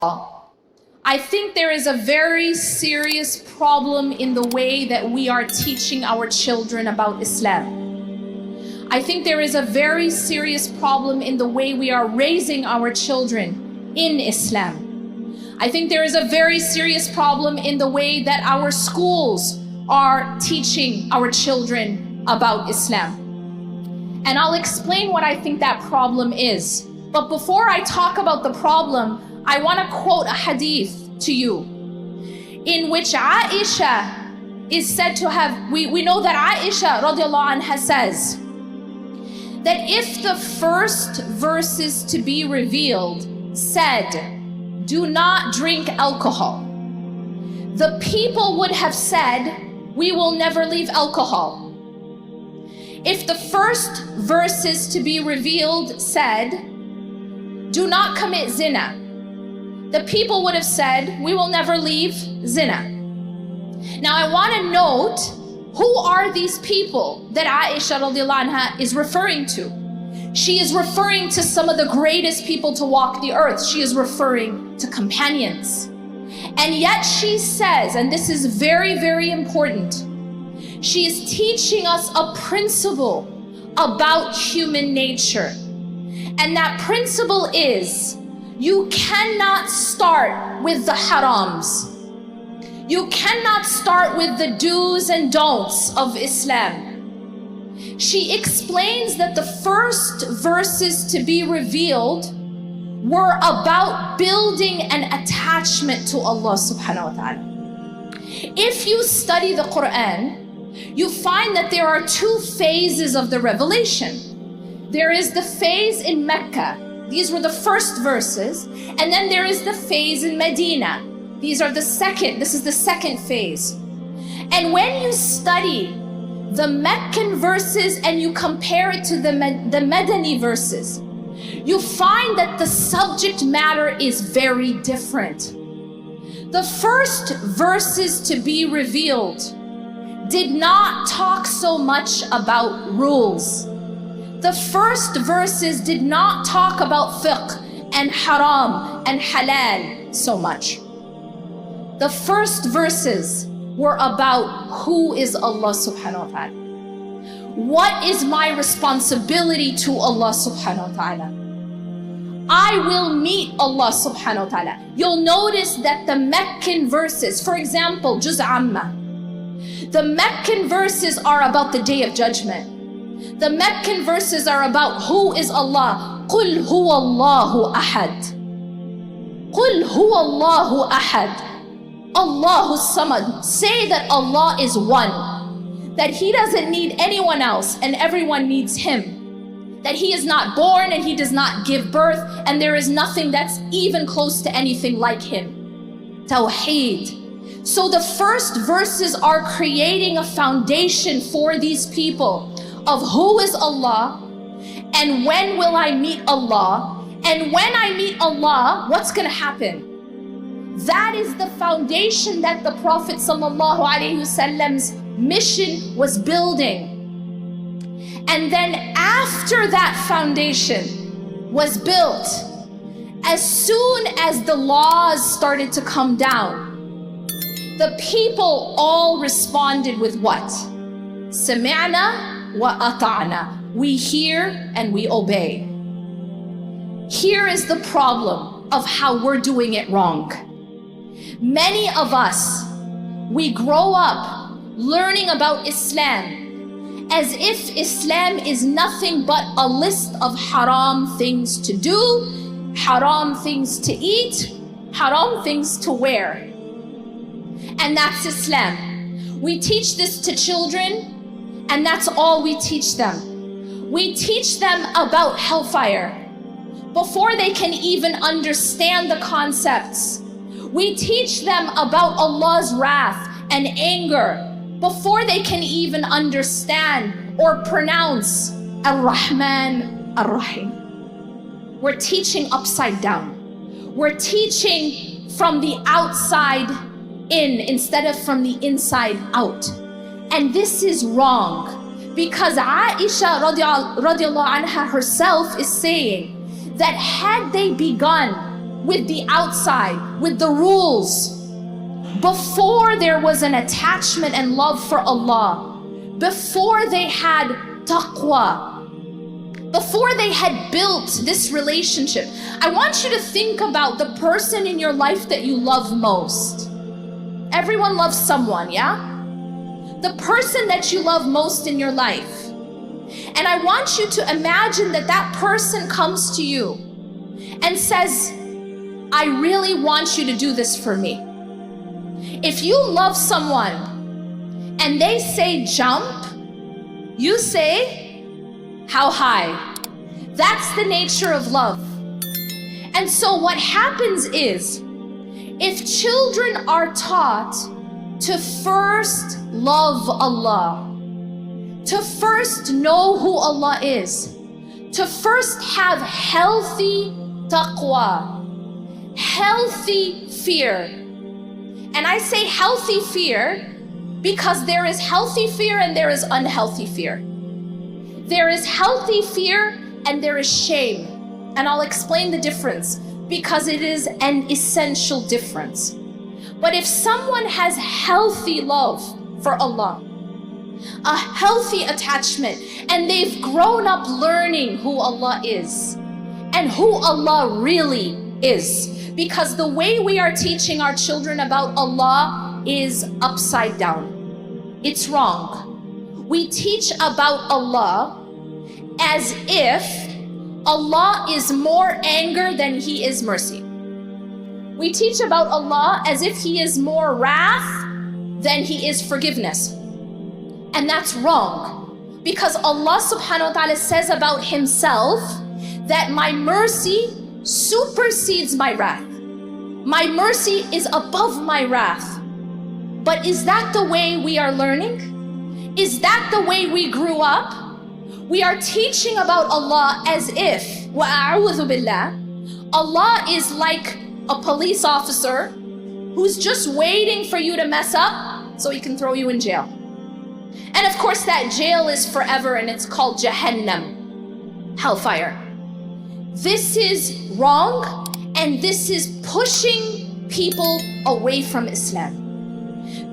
I think there is a very serious problem in the way that we are teaching our children about Islam. I think there is a very serious problem in the way we are raising our children in Islam. I think there is a very serious problem in the way that our schools are teaching our children about Islam. And I'll explain what I think that problem is. But before I talk about the problem, I want to quote a hadith to you in which Aisha is said to have, we know that Aisha radiallahu anha says that if the first verses to be revealed said, do not drink alcohol, the people would have said, we will never leave alcohol. If the first verses to be revealed said, do not commit zina, the people would have said, we will never leave zina. Now I want to note, who are these people that Aisha radiallahu anha is referring to? She is referring to some of the greatest people to walk the earth. She is referring to companions. And yet she says, and this is very, very important, she is teaching us a principle about human nature. And that principle is, you cannot start with the harams. You cannot start with the do's and don'ts of Islam. She explains that the first verses to be revealed were about building an attachment to Allah subhanahu wa ta'ala. If you study the Quran, you find that there are two phases of the revelation. There is the phase in Mecca. These were the first verses. And then there is the phase in Medina. This is the second phase. And when you study the Meccan verses and you compare it to the Madani verses, you find that the subject matter is very different. The first verses to be revealed did not talk so much about rules. The first verses did not talk about fiqh and haram and halal so much. The first verses were about who is Allah subhanahu wa ta'ala. What is my responsibility to Allah subhanahu wa ta'ala? I will meet Allah subhanahu wa ta'ala. You'll notice that the Meccan verses, for example, Juz Amma, the Meccan verses are about the Day of Judgment. The Meccan verses are about who is Allah. قُلْ هُوَ اللَّهُ أَحَدٌ قُلْ هُوَ اللَّهُ أَحَدٌ Allahu Samad. Say that Allah is one, that He doesn't need anyone else and everyone needs Him, that He is not born and He does not give birth and there is nothing that's even close to anything like Him. Tawheed. So the first verses are creating a foundation for these people of who is Allah and when will I meet Allah, and when I meet Allah, what's going to happen? That is the foundation that the Prophet ﷺ's mission was building. And then after that foundation was built, as soon as the laws started to come down, the people all responded with what? Sami'na wa ata'na. We hear and we obey. Here is the problem of how we're doing it wrong. Many of us, we grow up learning about Islam as if Islam is nothing but a list of haram things to do, haram things to eat, haram things to wear. And that's Islam. We teach this to children, and that's all we teach them. We teach them about hellfire before they can even understand the concepts. We teach them about Allah's wrath and anger before they can even understand or pronounce Ar-Rahman Ar-Rahim. We're teaching upside down. We're teaching from the outside in instead of from the inside out. And this is wrong because Aisha radiallahu anha herself is saying that had they begun with the outside, with the rules. Before there was an attachment and love for Allah, before they had taqwa, before they had built this relationship, I want you to think about the person in your life that you love most. Everyone loves someone, yeah? The person that you love most in your life. And I want you to imagine that that person comes to you and says, I really want you to do this for me. If you love someone and they say jump, you say, how high? That's the nature of love. And so what happens is, if children are taught to first love Allah, to first know who Allah is, to first have healthy taqwa, healthy fear. And I say healthy fear because there is healthy fear and there is unhealthy fear. There is healthy fear and there is shame. And I'll explain the difference because it is an essential difference. But if someone has healthy love for Allah, a healthy attachment, and they've grown up learning who Allah is and who Allah really is, because the way we are teaching our children about Allah is upside down. It's wrong. We teach about Allah as if Allah is more anger than He is mercy. We teach about Allah as if He is more wrath than He is forgiveness. And that's wrong, because Allah subhanahu wa ta'ala says about Himself that my mercy supersedes my wrath. My mercy is above my wrath. But is that the way we are learning? Is that the way we grew up? We are teaching about Allah as if, wa'a'udhu billah, Allah is like a police officer who's just waiting for you to mess up so He can throw you in jail. And of course that jail is forever and it's called Jahannam, hellfire. This is wrong, and this is pushing people away from Islam.